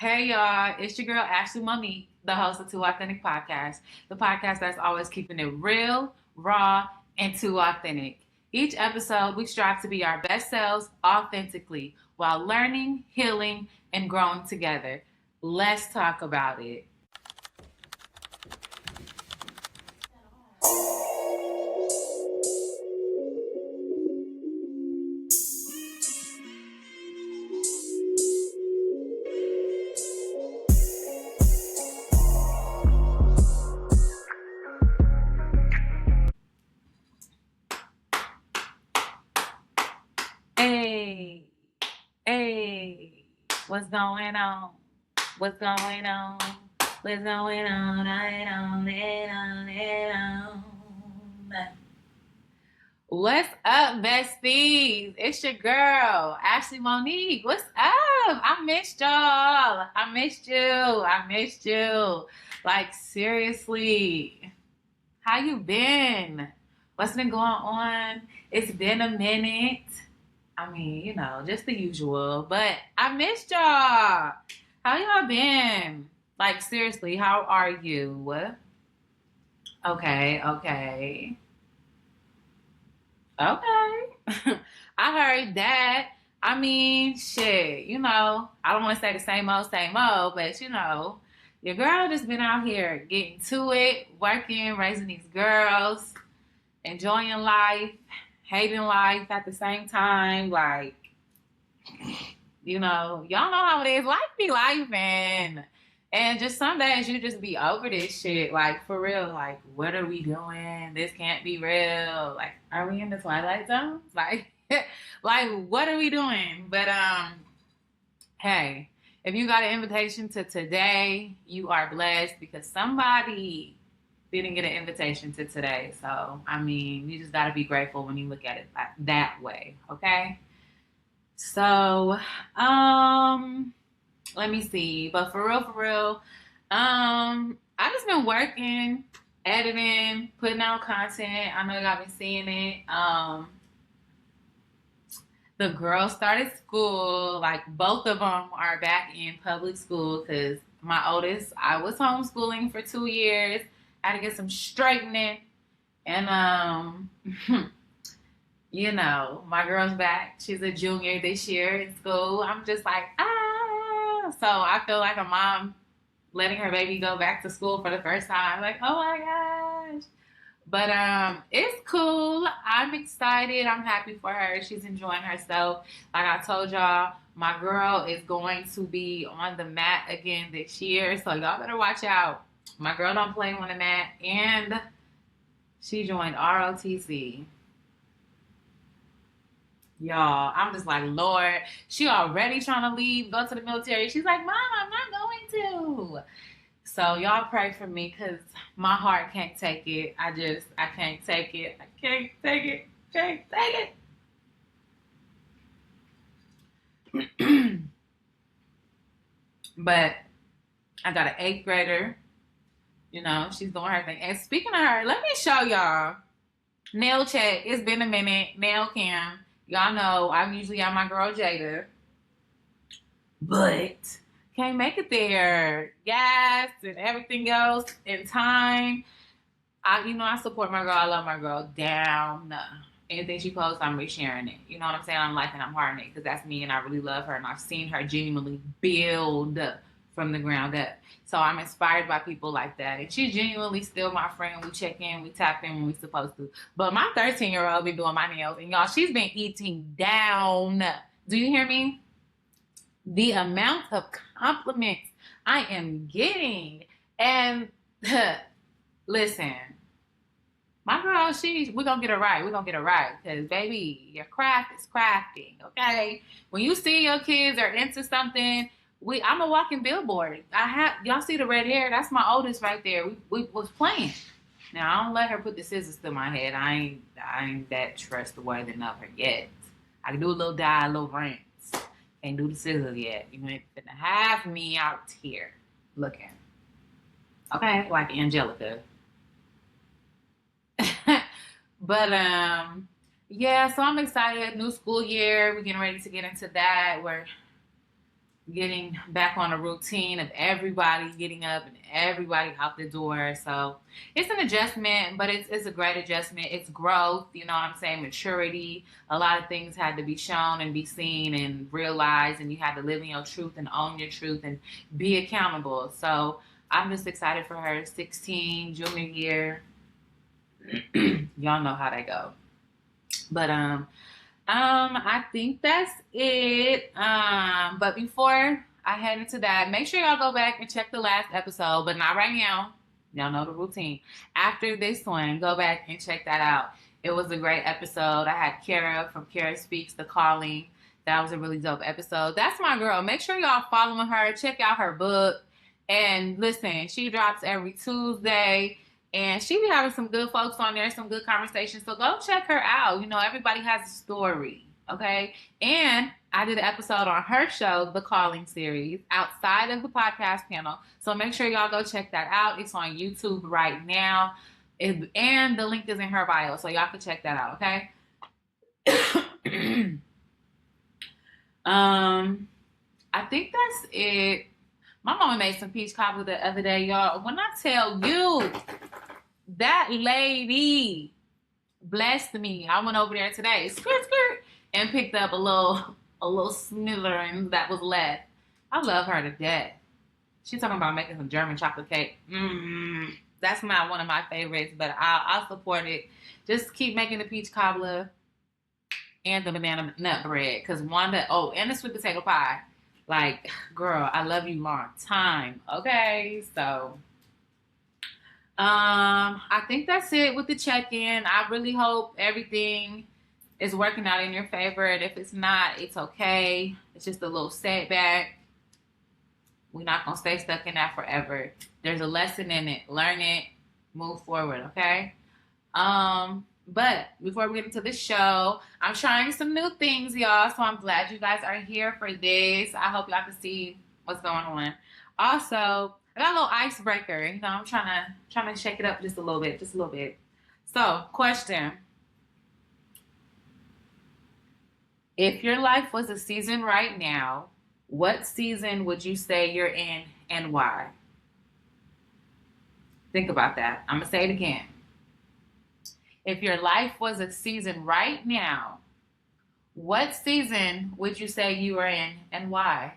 Hey y'all, it's your girl Ashley Moniique, the host of Too Authentic Podcast, the podcast that's always keeping it real, raw, and too authentic. Each episode, we strive to be our best selves authentically while learning, healing, and growing together. Let's talk about it. Hey, hey, what's going on? What's going on? What's going on? What's up, besties? It's your girl, Ashley Moniique. What's up? I missed y'all. I missed you. I missed you. Like, seriously. How you been? What's been going on? It's been a minute. I mean, just the usual. But I missed y'all. How y'all been? Like, seriously, how are you? Okay, okay. Okay. I heard that. I mean, shit, I don't want to say the same old, but your girl just been out here getting to it, working, raising these girls, enjoying life, hating life at the same time. Like, y'all know how it is. Life be life, and just some days you just be over this shit. Like, for real, like, what are we doing? This can't be real. Like, are we in the Twilight Zone? Like, like, what are we doing? But, hey, if you got an invitation to today, you are blessed because somebody didn't get an invitation to today. So, I mean, you just got to be grateful when you look at it that way, okay? So, let me see. But for real, I just been working, editing, putting out content. I know y'all been seeing it. The girls started school. Like, both of them are back in public school because my oldest, I was homeschooling for 2 years. I had to get some straightening. And, my girl's back. She's a junior this year in school. I'm just like, ah. So I feel like a mom letting her baby go back to school for the first time. Like, oh my gosh. But it's cool. I'm excited. I'm happy for her. She's enjoying herself. Like I told y'all, my girl is going to be on the mat again this year. So y'all better watch out. My girl don't play on the mat. And she joined ROTC. Y'all, I'm just like, Lord, she already trying to leave, go to the military. She's like, Mom, I'm not going to. So y'all pray for me because my heart can't take it. I can't take it. I can't take it. Can't take it. But I got an 8th grader. She's doing her thing. And speaking of her, let me show y'all. Nail check. It's been a minute. Nail cam. Y'all know I'm usually on my girl Jada. But can't make it there. Gas and everything else in time. I support my girl. I love my girl down. Anything she posts, I'm resharing it. You know what I'm saying? I'm liking, I'm hearting it because that's me and I really love her and I've seen her genuinely build from the ground up. So I'm inspired by people like that. And she's genuinely still my friend. We check in, we tap in when we're supposed to. But my 13-year-old be doing my nails. And y'all, she's been eating down. Do you hear me? The amount of compliments I am getting. And listen, my girl, we're going to get her right. We're going to get her right. Because, baby, your craft is crafting, okay? When you see your kids are into something, I'm a walking billboard. Y'all see the red hair? That's my oldest right there. We was playing. Now, I don't let her put the scissors to my head. I ain't that trustworthy enough yet. I can do a little dye, a little rinse. Can't do the scissors yet. You ain't finna have me out here looking. Okay? Like Angelica. But yeah, so I'm excited. New school year. We're getting ready to get into that. We're getting back on a routine of everybody getting up and everybody out the door. So it's an adjustment, but it's a great adjustment. It's growth, you know what I'm saying? Maturity. A lot of things had to be shown and be seen and realized, and you had to live in your truth and own your truth and be accountable. So I'm just excited for her 16 junior year. Y'all know how they go. But I think that's it. But before I head into that, make sure y'all go back and check the last episode, but not right now. Y'all know the routine. After this one, go back and check that out. It was a great episode. I had Kara from Kara Speaks, The Calling. That was a really dope episode. That's my girl. Make sure y'all following her. Check out her book. And listen, she drops every Tuesday. And she be having some good folks on there, some good conversations. So go check her out. You know, everybody has a story, okay? And I did an episode on her show, The Calling series, outside of the podcast panel. So make sure y'all go check that out. It's on YouTube right now. And the link is in her bio. So y'all can check that out, okay? I think that's it. My mama made some peach cobbler the other day, y'all. When I tell you, that lady blessed me. I went over there today, skirt, and picked up a little smitherings that was left. I love her to death. She's talking about making some German chocolate cake. That's not one of my favorites, but I'll support it. Just keep making the peach cobbler and the banana nut bread. Because Wanda, and the sweet potato pie. Like, girl, I love you long time. Okay, so I think that's it with the check-in. I really hope everything is working out in your favor. And if it's not, it's okay. It's just a little setback. We're not going to stay stuck in that forever. There's a lesson in it. Learn it. Move forward, okay? But before we get into the show, I'm trying some new things, y'all. So I'm glad you guys are here for this. I hope y'all can see what's going on. Also, I got a little icebreaker. You know, I'm trying to shake it up just a little bit. So, question. If your life was a season right now, what season would you say you're in and why? Think about that. I'm going to say it again. If your life was a season right now, what season would you say you are in and why?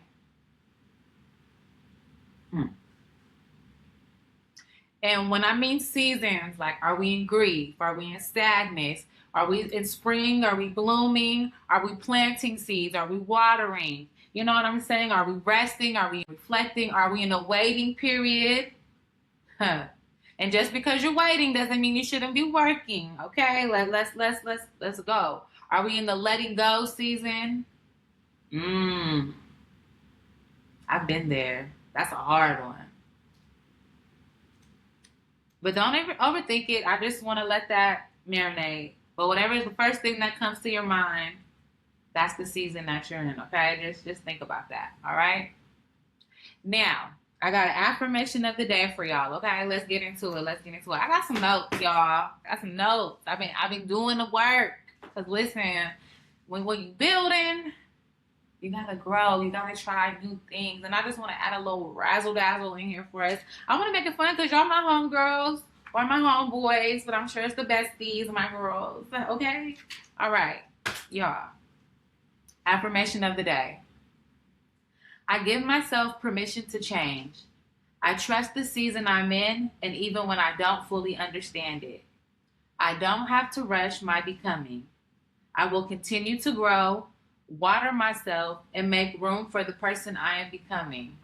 And when I mean seasons, like, are we in grief? Are we in sadness? Are we in spring? Are we blooming? Are we planting seeds? Are we watering? You know what I'm saying? Are we resting? Are we reflecting? Are we in a waiting period? And just because you're waiting doesn't mean you shouldn't be working. Okay, let's go. Are we in the letting go season? I've been there. That's a hard one. But don't ever overthink it. I just want to let that marinate. But whatever is the first thing that comes to your mind, that's the season that you're in. Okay, just think about that. All right. Now, I got an affirmation of the day for y'all. Okay, let's get into it. I got some notes, y'all. I've been doing the work. Cause listen, when you building, you gotta grow. You gotta try new things. And I just want to add a little razzle dazzle in here for us. I want to make it fun because y'all my homegirls or my homeboys, but I'm sure it's the besties, my girls. Okay, all right, y'all. Affirmation of the day. I give myself permission to change. I trust the season I'm in, and even when I don't fully understand it. I don't have to rush my becoming. I will continue to grow, water myself, and make room for the person I am becoming.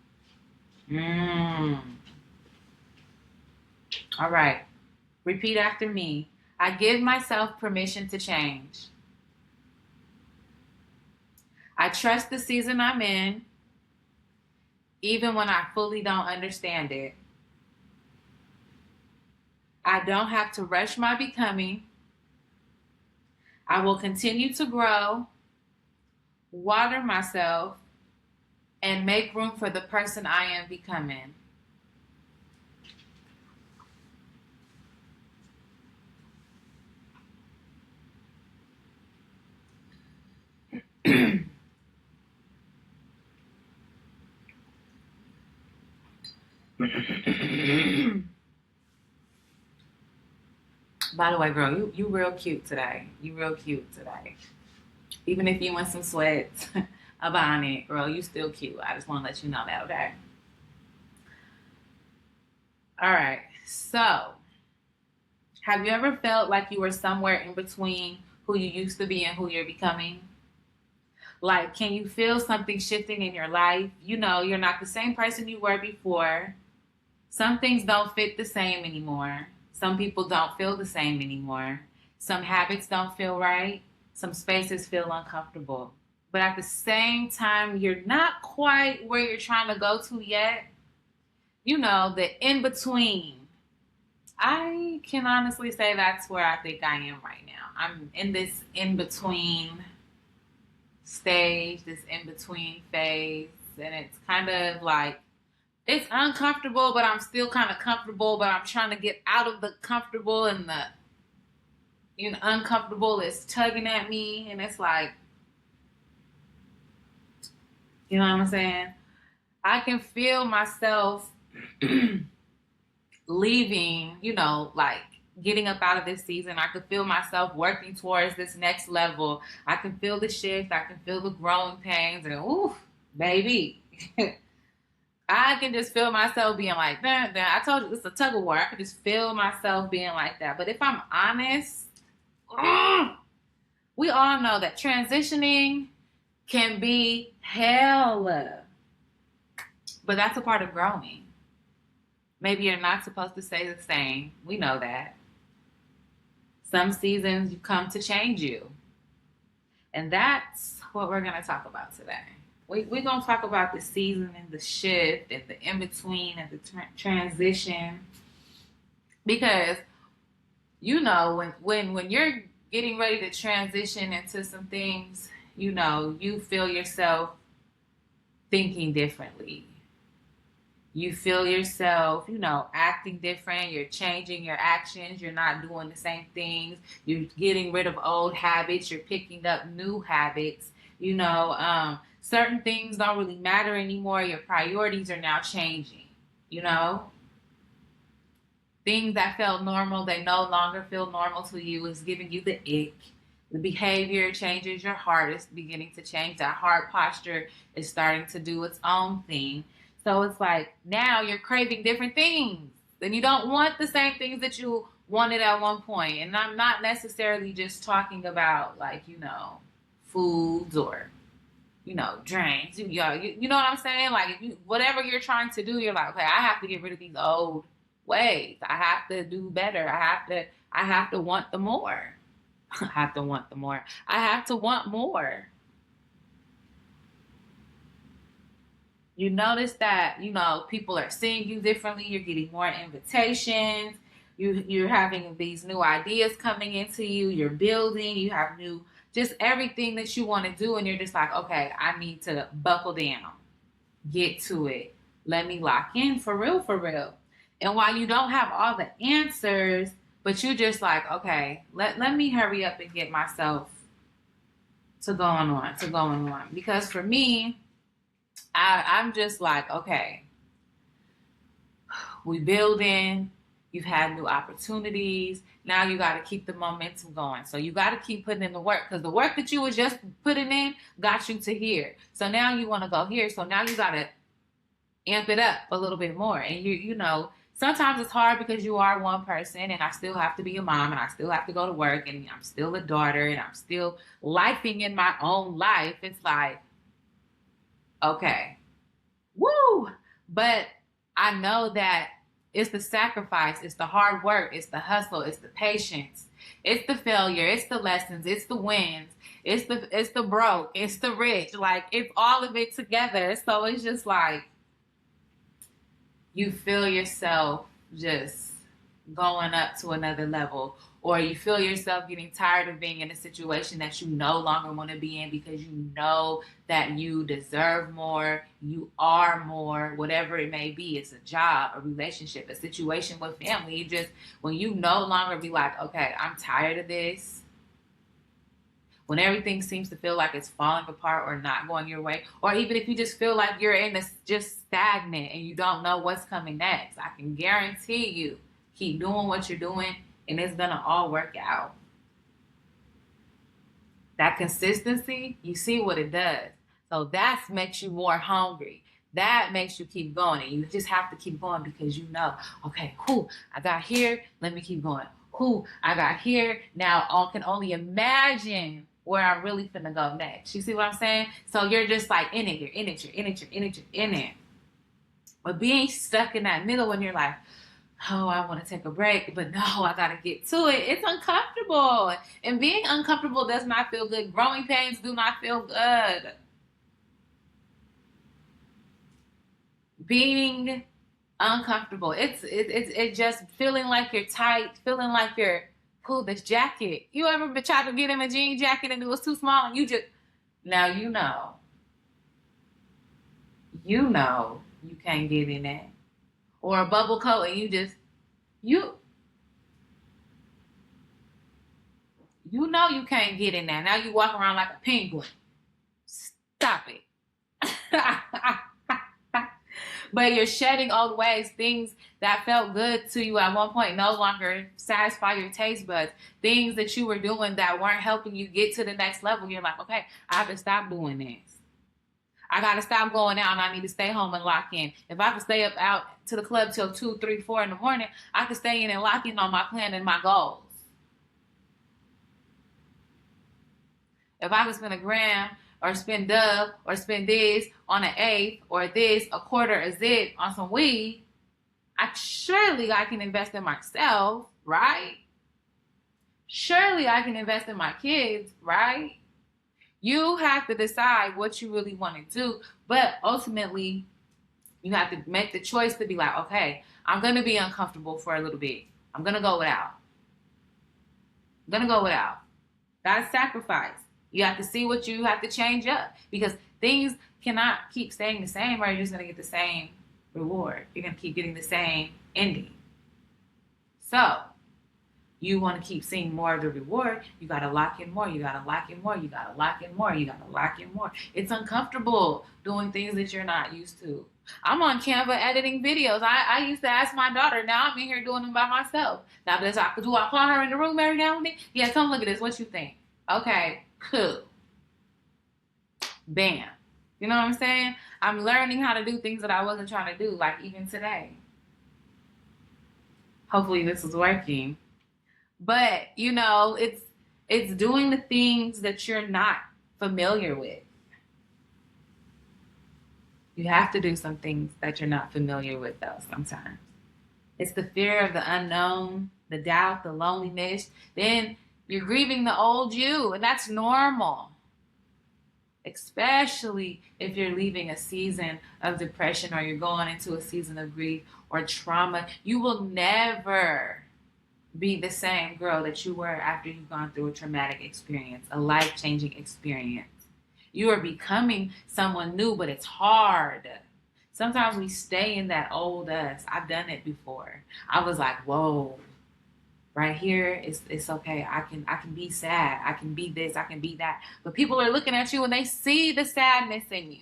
All right. Repeat after me. I give myself permission to change. I trust the season I'm in, even when I fully don't understand it. I don't have to rush my becoming. I will continue to grow, water myself, and make room for the person I am becoming. By the way, girl, you real cute today. You real cute today. Even if you want some sweats about it, girl, you still cute. I just want to let you know that, okay? All right. So, have you ever felt like you were somewhere in between who you used to be and who you're becoming? Like, can you feel something shifting in your life? You know, you're not the same person you were before. Some things don't fit the same anymore. Some people don't feel the same anymore. Some habits don't feel right. Some spaces feel uncomfortable. But at the same time, you're not quite where you're trying to go to yet. You know, the in between. I can honestly say that's where I think I am right now. I'm in this in between stage, this in between phase, and it's kind of like it's uncomfortable, but I'm still kind of comfortable, but I'm trying to get out of the comfortable, and the uncomfortable is tugging at me, and it's like, you know what I'm saying? I can feel myself leaving, like getting up out of this season. I could feel myself working towards this next level. I can feel the shift. I can feel the growing pains, and ooh, baby. I can just feel myself being like, that. I told you it's a tug of war. I can just feel myself being like that. But if I'm honest, we all know that transitioning can be hell. But that's a part of growing. Maybe you're not supposed to stay the same. We know that. Some seasons you come to change you. And that's what we're going to talk about today. We're going to talk about the season and the shift and the in-between and the transition. Because, when you're getting ready to transition into some things, you feel yourself thinking differently. You feel yourself, acting different. You're changing your actions. You're not doing the same things. You're getting rid of old habits. You're picking up new habits. Certain things don't really matter anymore. Your priorities are now changing. Things that felt normal, they no longer feel normal to you. It's giving you the ick. The behavior changes. Your heart is beginning to change. That heart posture is starting to do its own thing. So it's like now you're craving different things. Then you don't want the same things that you wanted at one point. And I'm not necessarily just talking about foods or, drinks. You know what I'm saying? Like if whatever you're trying to do, you're like, okay, I have to get rid of these old ways. I have to do better. I have to want the more. I have to want the more. I have to want more. You notice that, people are seeing you differently. You're getting more invitations. You're having these new ideas coming into you. You're building. You have just everything that you want to do. And you're just like, okay, I need to buckle down, get to it. Let me lock in for real, for real. And while you don't have all the answers, but you just like, okay, let me hurry up and get myself to going on. Because for me, I'm just like, okay, we building, you've had new opportunities. Now you got to keep the momentum going. So you got to keep putting in the work because the work that you was just putting in got you to here. So now you want to go here. So now you got to amp it up a little bit more. And sometimes it's hard because you are one person and I still have to be a mom and I still have to go to work and I'm still a daughter and I'm still lifing in my own life. It's like, okay, woo! But I know that it's the sacrifice, it's the hard work, it's the hustle, it's the patience, it's the failure, it's the lessons, it's the wins, it's the broke, it's the rich. Like it's all of it together. So it's just like you feel yourself just going up to another level, or you feel yourself getting tired of being in a situation that you no longer want to be in because you know that you deserve more, you are more, whatever it may be. It's a job, a relationship, a situation with family. When you no longer be like, okay, I'm tired of this. when everything seems to feel like it's falling apart or not going your way, or even if you just feel like you're in this just stagnant and you don't know what's coming next, I can guarantee you, keep doing what you're doing and it's gonna all work out. That consistency, you see what it does. So that makes you more hungry. That makes you keep going. And you just have to keep going because you know, okay, cool, I got here, let me keep going. Cool, I got here, now I can only imagine where I'm really finna go next. You see what I'm saying? So you're just like in it, you're in it, you're in it, you're in it, you're in it. But being stuck in that middle when you're like, oh, I want to take a break, but no, I got to get to it. It's uncomfortable. And being uncomfortable does not feel good. Growing pains do not feel good. Being uncomfortable. It's just feeling like you're tight, feeling like you're, pull this jacket. You ever been trying to get in a jean jacket and it was too small and you just, now you know you can't get in that. Or a bubble coat and you know you can't get in there. Now you walk around like a penguin. Stop it. But you're shedding old ways, things that felt good to you at one point no longer satisfy your taste buds. Things that you were doing that weren't helping you get to the next level. You're like, okay, I have to stop doing this. I got to stop going out and I need to stay home and lock in. If I can stay up out to the club till 2, 3, 4 in the morning, I can stay in and lock in on my plan and my goals. If I can spend $1,000 or spend dub or spend this on an eighth or this, a quarter, a zit on some weed, surely I can invest in myself, right? Surely I can invest in my kids, right? You have to decide what you really want to do, but ultimately, you have to make the choice to be like, okay, I'm going to be uncomfortable for a little bit. I'm going to go without. That's sacrifice. You have to see what you have to change up because things cannot keep staying the same or you're just going to get the same reward. You're going to keep getting the same ending. So, you want to keep seeing more of the reward, you got to lock in more, you got to lock in more, you got to lock in more, you got to lock in more. It's uncomfortable doing things that you're not used to. I'm on Canva editing videos. I used to ask my daughter. Now I'm in here doing them by myself. Now, do I call her in the room every now and then? Yeah, come look at this. What you think? Okay, cool. Bam. You know what I'm saying? I'm learning how to do things that I wasn't trying to do, like even today. Hopefully this is working. But, it's doing the things that you're not familiar with. You have to do some things that you're not familiar with, though, sometimes. It's the fear of the unknown, the doubt, the loneliness. Then you're grieving the old you, and that's normal. Especially if you're leaving a season of depression or you're going into a season of grief or trauma. You will never be the same girl that you were after you've gone through a traumatic experience, a life-changing experience. You are becoming someone new, but it's hard. Sometimes we stay in that old us. I've done it before. I was like, whoa, right here, it's okay. I can be sad. I can be this. I can be that. But people are looking at you and they see the sadness in you.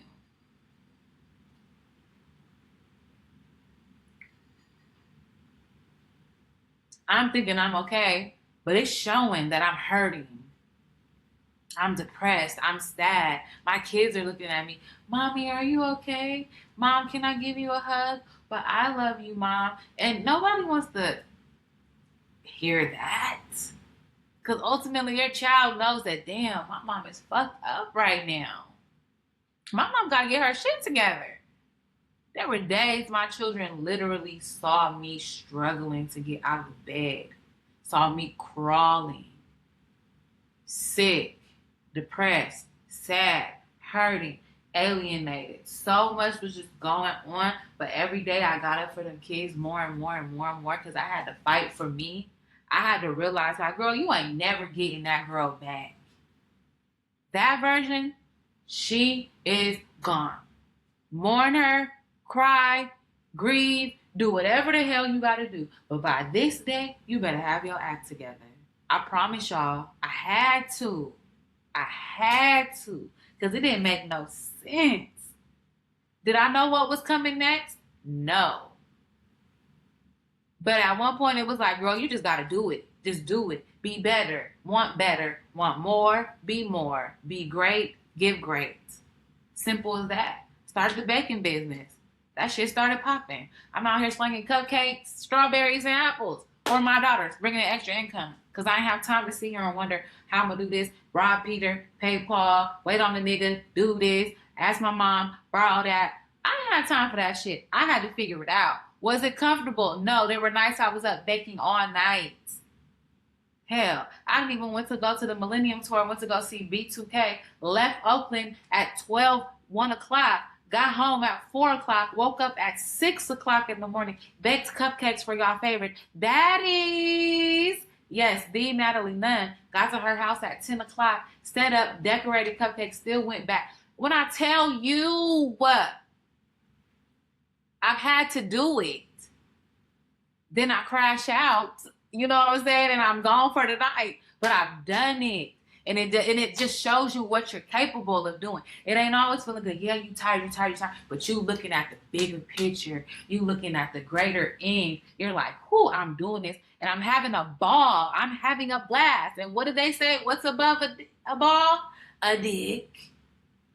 I'm thinking I'm okay, but it's showing that I'm hurting. I'm depressed. I'm sad. My kids are looking at me. Mommy, are you okay? Mom, can I give you a hug? But I love you, Mom. And nobody wants to hear that. Because ultimately your child knows that, damn, my mom is fucked up right now. My mom got to get her shit together. There were days my children literally saw me struggling to get out of bed, saw me crawling, sick, depressed, sad, hurting, alienated. So much was just going on, but every day I got up for them kids more and more and more and more because I had to fight for me. I had to realize, like, girl, you ain't never getting that girl back. That version, she is gone. Mourn her. Cry, grieve, do whatever the hell you gotta do. But by this day, you better have your act together. I promise y'all, I had to. I had to, because it didn't make no sense. Did I know what was coming next? No. But at one point, it was like, girl, you just got to do it. Just do it. Be better. Want more. Be great. Give great. Simple as that. Started the baking business. That shit started popping. I'm out here slinging cupcakes, strawberries, and apples for my daughters, bringing in extra income. Because I ain't have time to sit here and wonder how I'm going to do this. Rob Peter, pay Paul, wait on the nigga, do this, ask my mom, borrow that. I didn't have time for that shit. I had to figure it out. Was it comfortable? No. There were nights I was up baking all night. Hell, I didn't even went to go to the Millennium Tour, went to go see B2K, left Oakland at 1 o'clock, got home at 4 o'clock, woke up at 6 o'clock in the morning, baked cupcakes for y'all favorite daddies. Yes, the Natalie Nunn. Got to her house at 10 o'clock, set up, decorated cupcakes, still went back. When I tell you what, I've had to do it. Then I crash out, you know what I'm saying? And I'm gone for the night. But I've done it. And it just shows you what you're capable of doing. It ain't always feeling good. Yeah, you tired. But you looking at the bigger picture. You looking at the greater end. You're like, whoo, I'm doing this. And I'm having a ball. I'm having a blast. And what do they say? What's above a ball? A dick.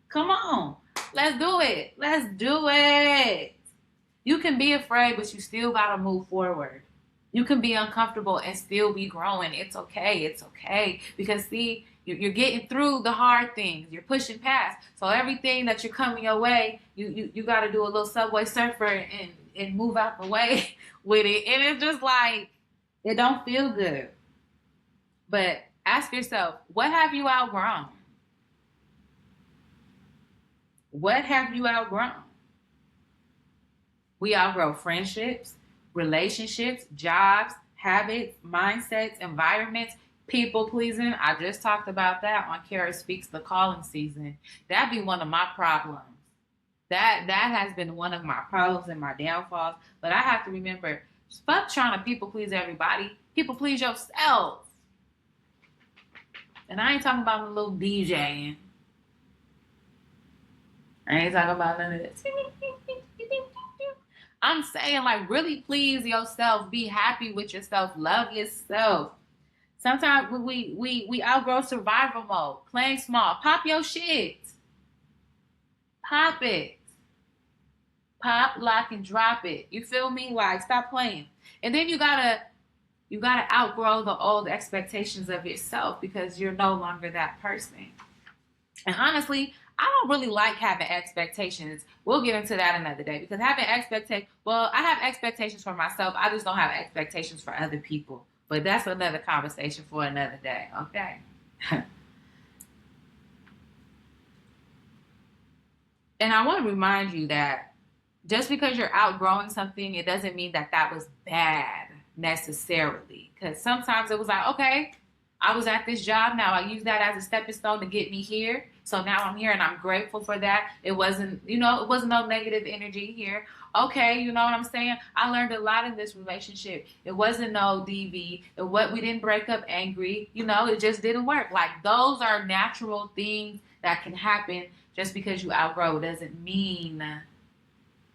Come on. Let's do it. Let's do it. You can be afraid, but you still got to move forward. You can be uncomfortable and still be growing. It's okay. It's okay. Because see, you're getting through the hard things. You're pushing past. So everything that you're coming your way, you got to do a little Subway Surfer and move out the way with it. And it's just like, it don't feel good. But ask yourself, what have you outgrown? What have you outgrown? We outgrow friendships, relationships, jobs, habits, mindsets, environments, people pleasing. I just talked about that on Kara Speaks the Calling season. That'd be one of my problems. That has been one of my problems and my downfalls. But I have to remember, fuck trying to people please everybody. People please yourself. And I ain't talking about a little DJing. I ain't talking about none of this. I'm saying, like, really please yourself. Be happy with yourself. Love yourself. Sometimes we outgrow survival mode. Playing small. Pop your shit. Pop it. Pop, lock, and drop it. You feel me? Like, stop playing. And then you gotta outgrow the old expectations of yourself because you're no longer that person. And honestly, I don't really like having expectations. We'll get into that another day because having I have expectations for myself. I just don't have expectations for other people. But that's another conversation for another day, okay? And I want to remind you that just because you're outgrowing something, it doesn't mean that was bad necessarily. Because sometimes it was like, okay, I was at this job. Now I use that as a stepping stone to get me here. So now I'm here and I'm grateful for that. It wasn't no negative energy here. Okay, you know what I'm saying? I learned a lot in this relationship. It wasn't no DV. We didn't break up angry. It just didn't work. Like, those are natural things that can happen. Just because you outgrow doesn't mean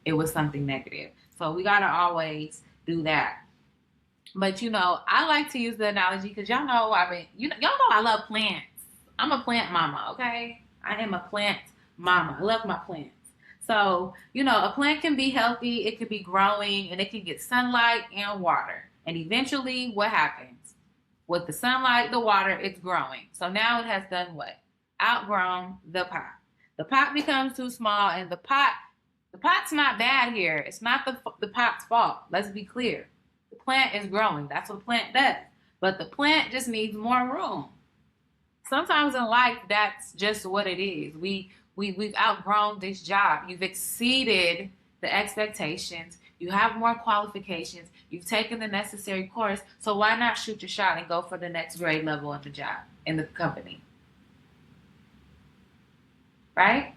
it was something negative. So we got to always do that. But, I like to use the analogy because y'all know y'all know I love plants. I'm a plant mama, okay? I am a plant mama. I love my plants. So, a plant can be healthy, it can be growing, and it can get sunlight and water. And eventually, what happens? With the sunlight, the water, it's growing. So now it has done what? Outgrown the pot. The pot becomes too small, and the pot's not bad here. It's not the pot's fault. Let's be clear. The plant is growing. That's what a plant does. But the plant just needs more room. Sometimes in life, that's just what it is. We've outgrown this job. You've exceeded the expectations. You have more qualifications. You've taken the necessary course. So why not shoot your shot and go for the next grade level of the job in the company? Right?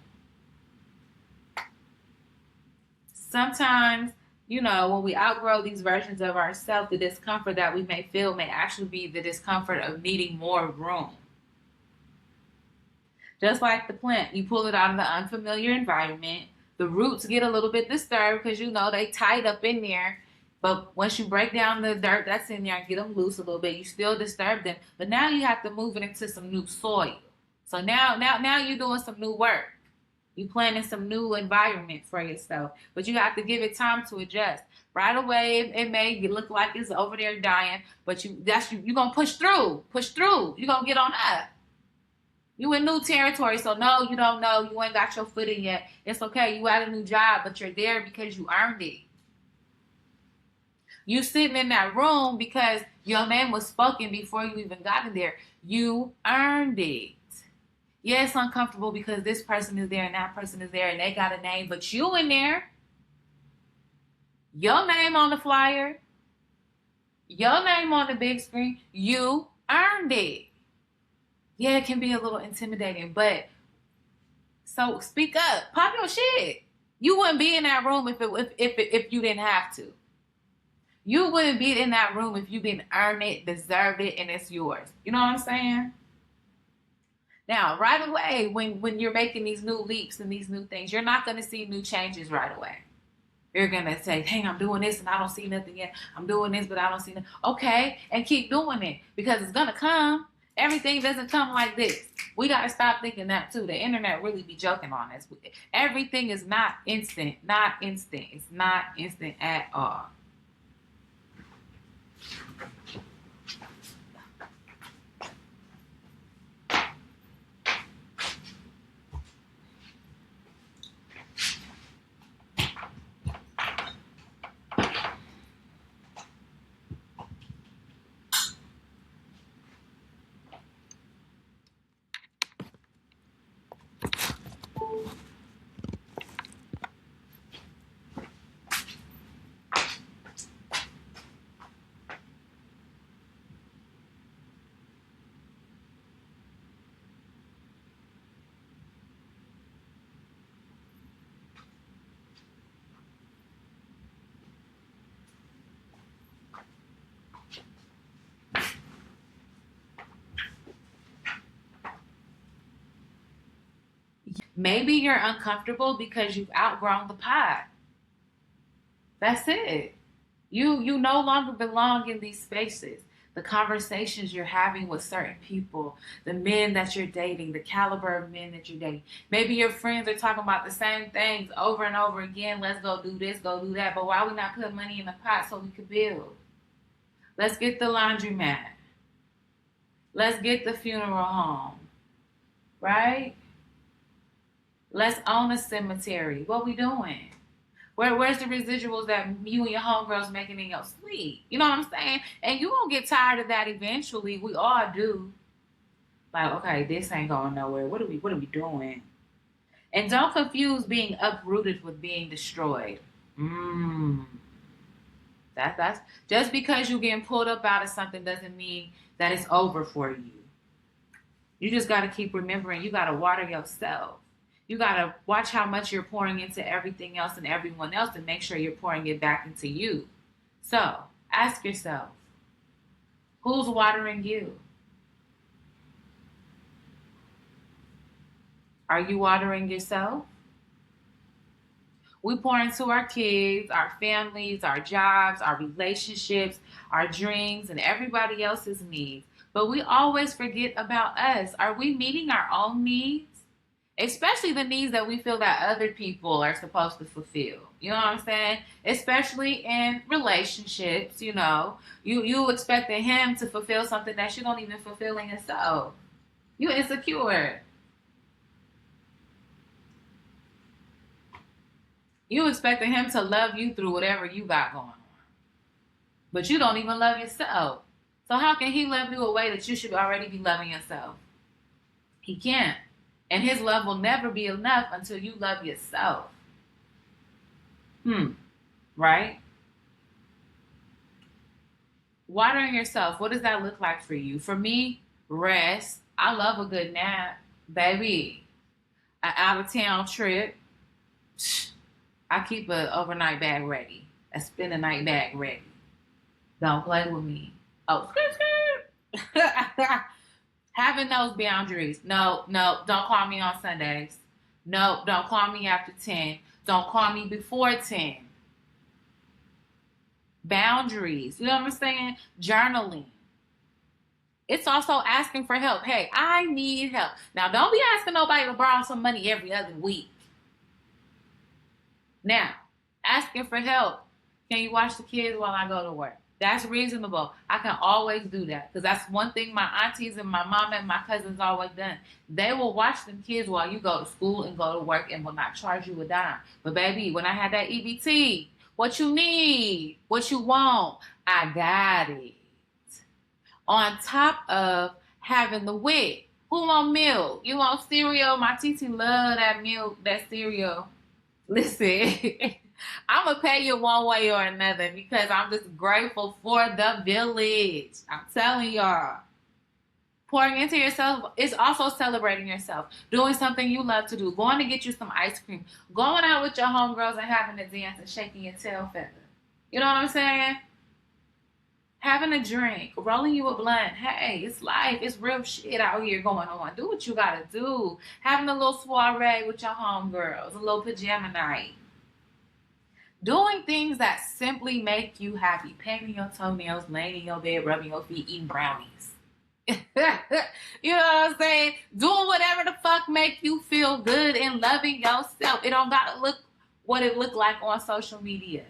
Sometimes, when we outgrow these versions of ourselves, the discomfort that we may feel may actually be the discomfort of needing more room. Just like the plant, you pull it out of the unfamiliar environment. The roots get a little bit disturbed because you know they tied up in there. But once you break down the dirt that's in there and get them loose a little bit, you still disturb them. But now you have to move it into some new soil. So now you're doing some new work. You planning some new environment for yourself, but you have to give it time to adjust. Right away, it may look like it's over there dying, but you're gonna push through. You're gonna get on up. You in new territory, so no, you don't know. You ain't got your footing yet. It's okay. You at a new job, but you're there because you earned it. You sitting in that room because your name was spoken before you even got in there. You earned it. Yeah, it's uncomfortable because this person is there and that person is there and they got a name, but you in there. Your name on the flyer. Your name on the big screen. You earned it. Yeah, it can be a little intimidating, but so speak up. Pop your shit. You wouldn't be in that room if you didn't have to. You wouldn't be in that room if you didn't earn it, deserve it, and it's yours. You know what I'm saying? Now, right away, when you're making these new leaps and these new things, you're not going to see new changes right away. You're going to say, dang, I'm doing this and I don't see nothing yet. I'm doing this, but I don't see nothing. Okay, and keep doing it because it's going to come. Everything doesn't come like this. We got to stop thinking that too. The internet really be joking on us. Everything is not instant. It's not instant at all. Maybe you're uncomfortable because you've outgrown the pot. That's it. You no longer belong in these spaces. The conversations you're having with certain people, the men that you're dating, the caliber of men that you're dating. Maybe your friends are talking about the same things over and over again. Let's go do this, go do that. But why we not put money in the pot so we could build? Let's get the laundromat. Let's get the funeral home. Right? Let's own a cemetery. What we doing? Where's the residuals that you and your homegirls making in your sleep? You know what I'm saying? And you won't get tired of that eventually. We all do. Like, okay, this ain't going nowhere. What are we doing? And don't confuse being uprooted with being destroyed. That's just because you're getting pulled up out of something doesn't mean that it's over for you. You just gotta keep remembering you gotta water yourself. You got to watch how much you're pouring into everything else and everyone else and make sure you're pouring it back into you. So ask yourself, who's watering you? Are you watering yourself? We pour into our kids, our families, our jobs, our relationships, our dreams, and everybody else's needs. But we always forget about us. Are we meeting our own needs? Especially the needs that we feel that other people are supposed to fulfill. You know what I'm saying? Especially in relationships, you expecting him to fulfill something that you don't even fulfill in yourself. You insecure. You expecting him to love you through whatever you got going on. But you don't even love yourself. So how can he love you a way that you should already be loving yourself? He can't. And his love will never be enough until you love yourself. Right? Watering yourself, what does that look like for you? For me, rest. I love a good nap. Baby, an out-of-town trip. I keep an overnight bag ready. I spend a night bag ready. Don't play with me. Oh, skirt, skirt. Having those boundaries. No, no, don't call me on Sundays. No, don't call me after 10. Don't call me before 10. Boundaries. You know what I'm saying? Journaling. It's also asking for help. Hey, I need help. Now, don't be asking nobody to borrow some money every other week. Now, asking for help. Can you watch the kids while I go to work? That's reasonable. I can always do that because that's one thing my aunties and my mom and my cousins always done. They will watch them kids while you go to school and go to work and will not charge you a dime. But baby, when I had that EBT, what you need, what you want, I got it. On top of having the wit. Who want milk? You want cereal? My TT love that milk, that cereal. Listen, I'm going to pay you one way or another because I'm just grateful for the village. I'm telling y'all. Pouring into yourself is also celebrating yourself. Doing something you love to do. Going to get you some ice cream. Going out with your homegirls and having a dance and shaking your tail feather. You know what I'm saying? Having a drink, rolling you a blunt. Hey, it's life. It's real shit out here going on. Do what you gotta do. Having a little soiree with your homegirls, a little pajama night. Doing things that simply make you happy. Painting your toenails, laying in your bed, rubbing your feet, eating brownies. You know what I'm saying? Doing whatever the fuck make you feel good and loving yourself. It don't gotta look what it look like on social media.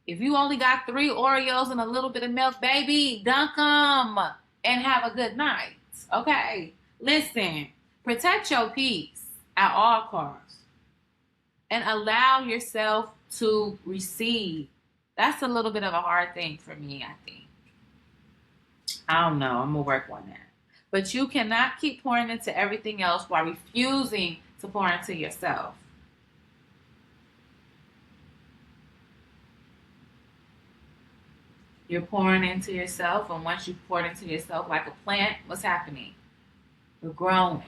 If you only got 3 Oreos and a little bit of milk, baby, dunk them and have a good night. Okay? Listen, protect your peace at all costs and allow yourself to receive. That's a little bit of a hard thing for me, I think. I don't know. I'm going to work on that. But you cannot keep pouring into everything else while refusing to pour into yourself. You're pouring into yourself, and once you've poured into yourself like a plant, what's happening? You're growing.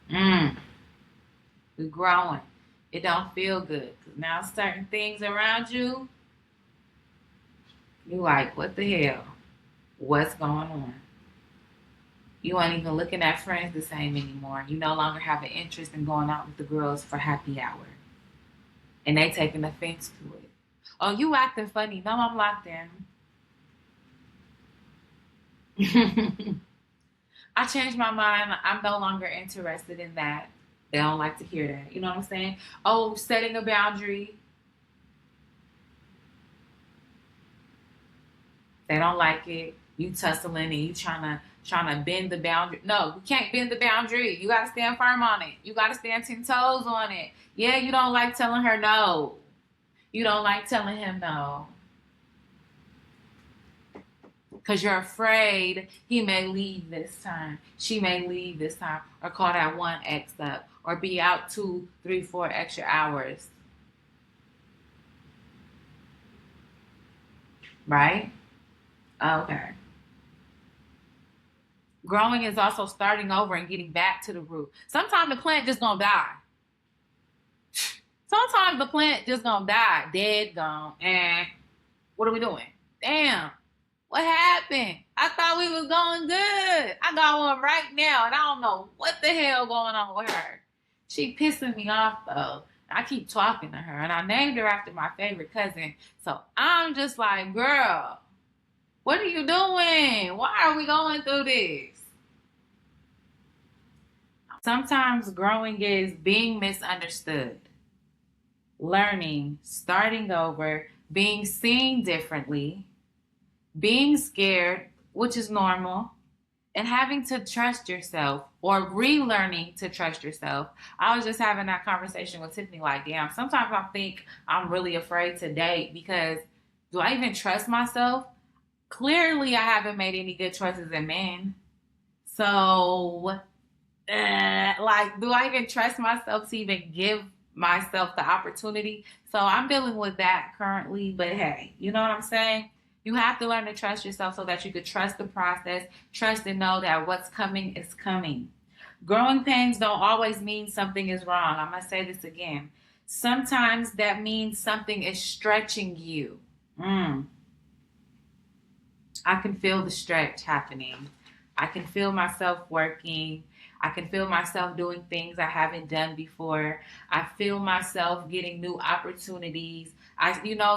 You're growing. It don't feel good. Because now certain things around you, you like, what the hell? What's going on? You ain't even looking at friends the same anymore. You no longer have an interest in going out with the girls for happy hour. And they taking offense to it. Oh, you acting funny. No, I'm locked in. I changed my mind. I'm no longer interested in that. They don't like to hear that. You know what I'm saying? Oh, setting a boundary. They don't like it. You tussling and you trying to bend the boundary. No, you can't bend the boundary. You gotta stand firm on it. You gotta stand 10 toes on it. Yeah, you don't like telling her no. You don't like telling him no. Because you're afraid he may leave this time. She may leave this time. Or call that one ex up. Or be out 2, 3, 4 extra hours. Right? Okay. Growing is also starting over and getting back to the root. Sometimes the plant just gonna die. Sometimes the plant just gonna die, dead, gone. And what are we doing? Damn, what happened? I thought we was going good. I got one right now, and I don't know what the hell going on with her. She pissing me off though. I keep talking to her, and I named her after my favorite cousin. So I'm just like, girl, what are you doing? Why are we going through this? Sometimes growing is being misunderstood, learning, starting over, being seen differently, being scared, which is normal, and having to trust yourself or relearning to trust yourself. I was just having that conversation with Tiffany like, damn, sometimes I think I'm really afraid to date because do I even trust myself? Clearly, I haven't made any good choices in men. So, like, do I even trust myself to even give myself the opportunity? So I'm dealing with that currently, but hey, you know what I'm saying? You have to learn to trust yourself so that you could trust the process, trust and know that what's coming is coming. Growing pains don't always mean something is wrong. I'm going to say this again. Sometimes that means something is stretching you. I can feel the stretch happening. I can feel myself working. I can feel myself doing things I haven't done before. I feel myself getting new opportunities.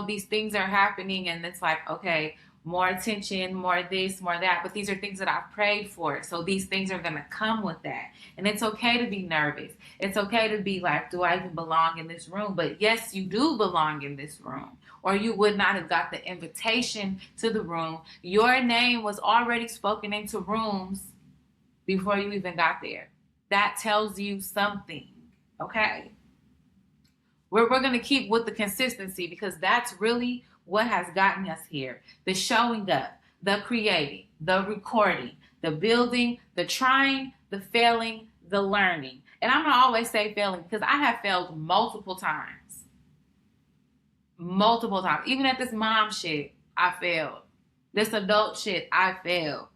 These things are happening, and it's like, okay, more attention, more this, more that. But these are things that I've prayed for. So these things are going to come with that. And it's okay to be nervous. It's okay to be like, do I even belong in this room? But yes, you do belong in this room, or you would not have got the invitation to the room. Your name was already spoken into rooms before you even got there. That tells you something, okay? We're going to keep with the consistency, because that's really what has gotten us here. The showing up, the creating, the recording, the building, the trying, the failing, the learning. And I'm going to always say failing, because I have failed multiple times. Multiple times. Even at this mom shit, I failed. This adult shit, I failed.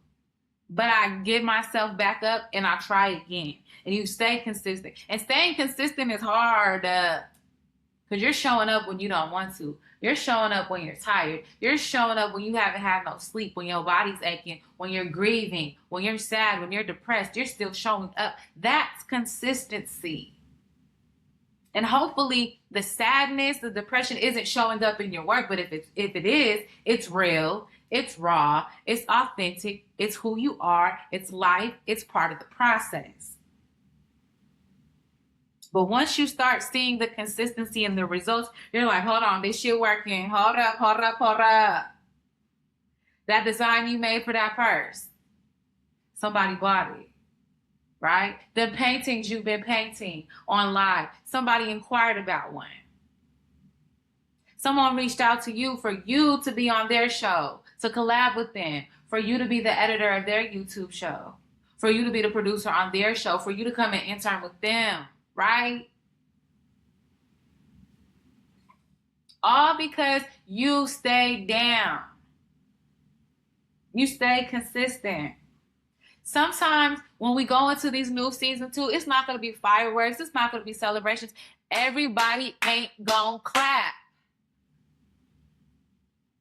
But I get myself back up and I try again. And you stay consistent. And staying consistent is hard. Because you're showing up when you don't want to. You're showing up when you're tired. You're showing up when you haven't had no sleep, when your body's aching, when you're grieving, when you're sad, when you're depressed. You're still showing up. That's consistency. And hopefully the sadness, the depression isn't showing up in your work. But if it is, it's real, it's raw, it's authentic, it's who you are, it's life, it's part of the process. But once you start seeing the consistency and the results, you're like, hold on, this shit working. Hold up. That design you made for that purse, somebody bought it, right? The paintings you've been painting on live, somebody inquired about one. Someone reached out to you for you to be on their show, to collab with them, for you to be the editor of their YouTube show, for you to be the producer on their show, for you to come and intern with them. Right? All because you stay down. You stay consistent. Sometimes when we go into these new season 2, it's not going to be fireworks. It's not going to be celebrations. Everybody ain't going to clap.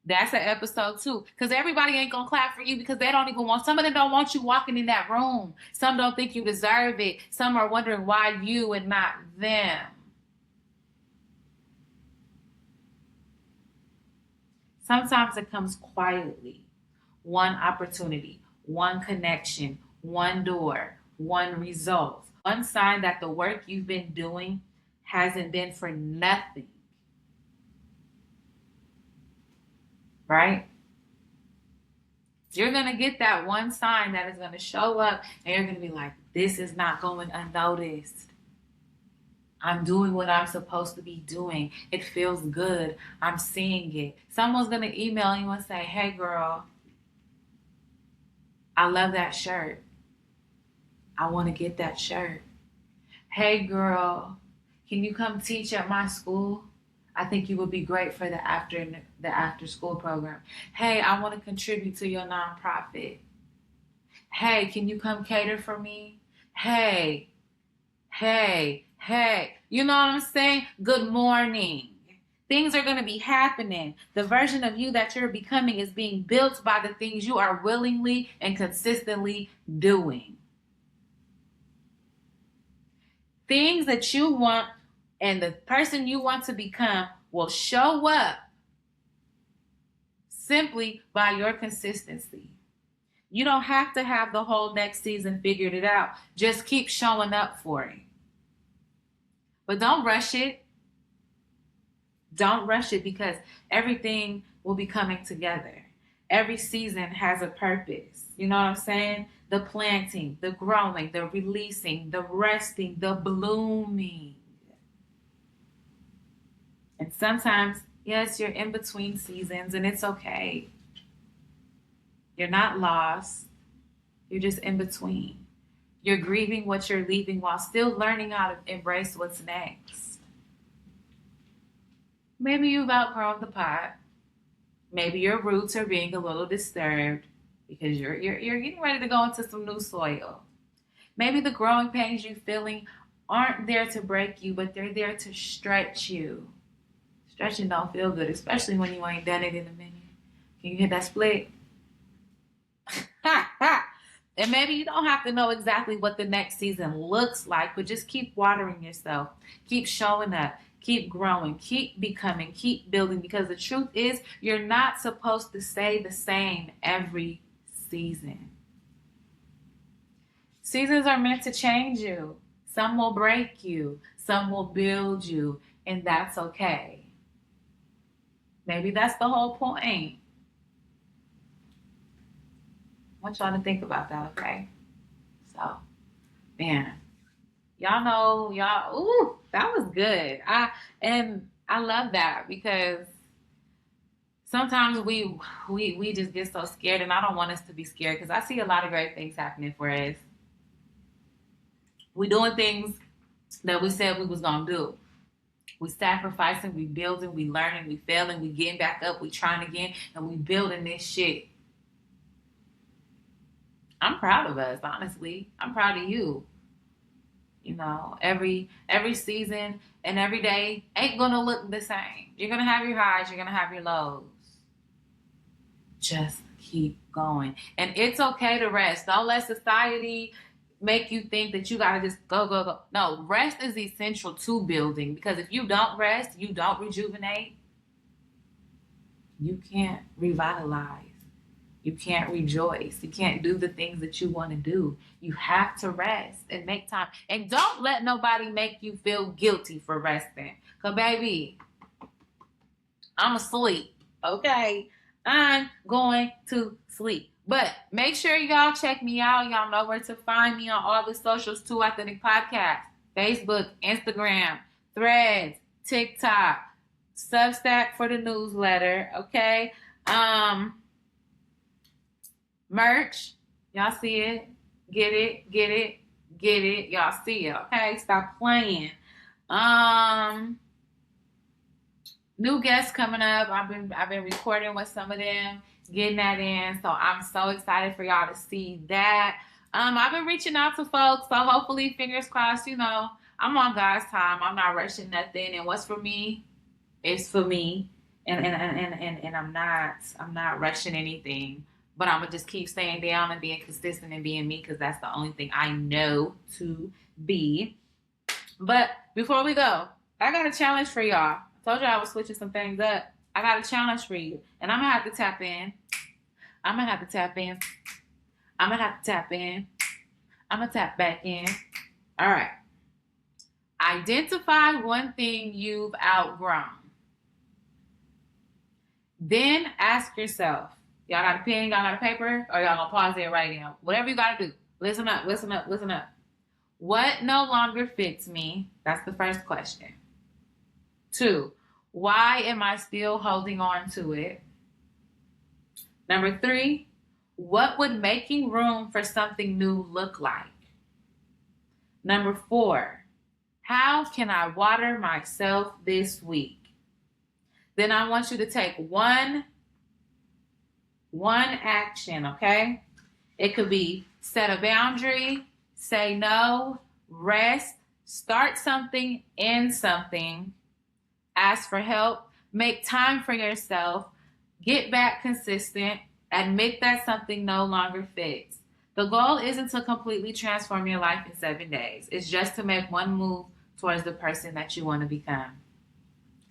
That's an episode 2. Because everybody ain't going to clap for you, because they don't even want, some of them don't want you walking in that room. Some don't think you deserve it. Some are wondering why you and not them. Sometimes it comes quietly. One opportunity, one connection, one door, one result. One sign that the work you've been doing hasn't been for nothing. Right? You're going to get that one sign that is going to show up, and you're going to be like, this is not going unnoticed. I'm doing what I'm supposed to be doing. It feels good. I'm seeing it. Someone's going to email you and say, hey, girl, I love that shirt. I want to get that shirt. Hey, girl, can you come teach at my school? I think you would be great for the after school program. Hey, I want to contribute to your nonprofit. Hey, can you come cater for me? Hey. You know what I'm saying? Good morning. Things are going to be happening. The version of you that you're becoming is being built by the things you are willingly and consistently doing. Things that you want and the person you want to become will show up simply by your consistency. You don't have to have the whole next season figured it out. Just keep showing up for it. But don't rush it. Don't rush it, because everything will be coming together. Every season has a purpose. You know what I'm saying? The planting, the growing, the releasing, the resting, the blooming. And sometimes, yes, you're in between seasons, and it's okay. You're not lost. You're just in between. You're grieving what you're leaving while still learning how to embrace what's next. Maybe you've outgrown the pot. Maybe your roots are being a little disturbed because you're getting ready to go into some new soil. Maybe the growing pains you're feeling aren't there to break you, but they're there to stretch you. Stretching don't feel good, especially when you ain't done it in a minute. Can you hit that split? And maybe you don't have to know exactly what the next season looks like, but just keep watering yourself. Keep showing up. Keep growing. Keep becoming. Keep building. Because the truth is, you're not supposed to stay the same every season. Seasons are meant to change you. Some will break you. Some will build you. And that's okay. Maybe that's the whole point. I want y'all to think about that, okay? So, man, y'all know, ooh, that was good. I love that because sometimes we just get so scared, and I don't want us to be scared because I see a lot of great things happening for us. We doing things that we said we was gonna do. We sacrificing, we building, we learning, we failing, we getting back up, we trying again, and we building this shit. I'm proud of us, honestly. I'm proud of you. You know, every season and every day ain't gonna look the same. You're gonna have your highs, you're gonna have your lows. Just keep going. And it's okay to rest. Don't let society make you think that you gotta just go, go, go. No, rest is essential to building because if you don't rest, you don't rejuvenate, you can't revitalize. You can't rejoice. You can't do the things that you want to do. You have to rest and make time. And don't let nobody make you feel guilty for resting. Because, baby, I'm asleep. Okay? I'm going to sleep. But make sure y'all check me out. Y'all know where to find me on all the socials too. Authentic Podcast, Facebook, Instagram, Threads, TikTok, Substack for the newsletter. Okay? Merch. Y'all see it. Get it. Get it. Get it. Y'all see it. Okay? Stop playing. New guests coming up. I've been recording with some of them, getting that in. So I'm so excited for y'all to see that. I've been reaching out to folks, so hopefully, fingers crossed, you know, I'm on God's time. I'm not rushing nothing. And what's for me is for me. And I'm not rushing anything. But I'm going to just keep staying down and being consistent and being me because that's the only thing I know to be. But before we go, I got a challenge for y'all. I told y'all I was switching some things up. I got a challenge for you. And I'm going to have to tap in. I'm going to have to tap in. I'm going to have to tap in. I'm going to tap back in. All right. Identify one thing you've outgrown. Then ask yourself, y'all got a pen, y'all got a paper, or y'all gonna pause it right now? Whatever you gotta do. Listen up, listen up, listen up. What no longer fits me? That's the first question. 2, why am I still holding on to it? Number 3, what would making room for something new look like? Number 4, how can I water myself this week? Then I want you to take one action, okay? It could be set a boundary, say no, rest, start something, end something, ask for help, make time for yourself, get back consistent, admit that something no longer fits. The goal isn't to completely transform your life in 7 days. It's just to make one move towards the person that you want to become.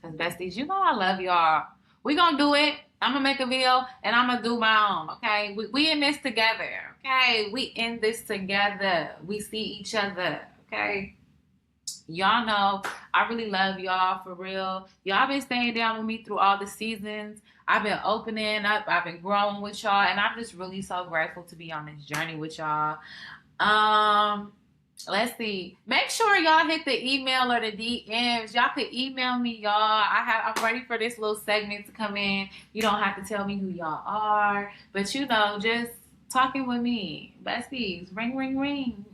Because besties, you know I love y'all. We gonna do it. I'm gonna make a video and I'm gonna do my own, okay? We in this together, okay? We in this together. We see each other, okay? Y'all know I really love y'all for real. Y'all been staying down with me through all the seasons. I've been opening up. I've been growing with y'all. And I'm just really so grateful to be on this journey with y'all. Let's see. Make sure y'all hit the email or the DMs. Y'all could email me, y'all. I'm ready for this little segment to come in. You don't have to tell me who y'all are, but you know, just talking with me, besties. Ring, ring, ring.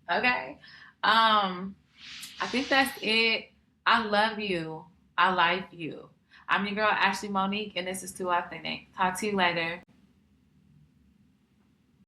Okay. I think that's it. I love you. I like you. I'm your girl, Ashley Moniique, and this is Too Authentic. Talk to you later.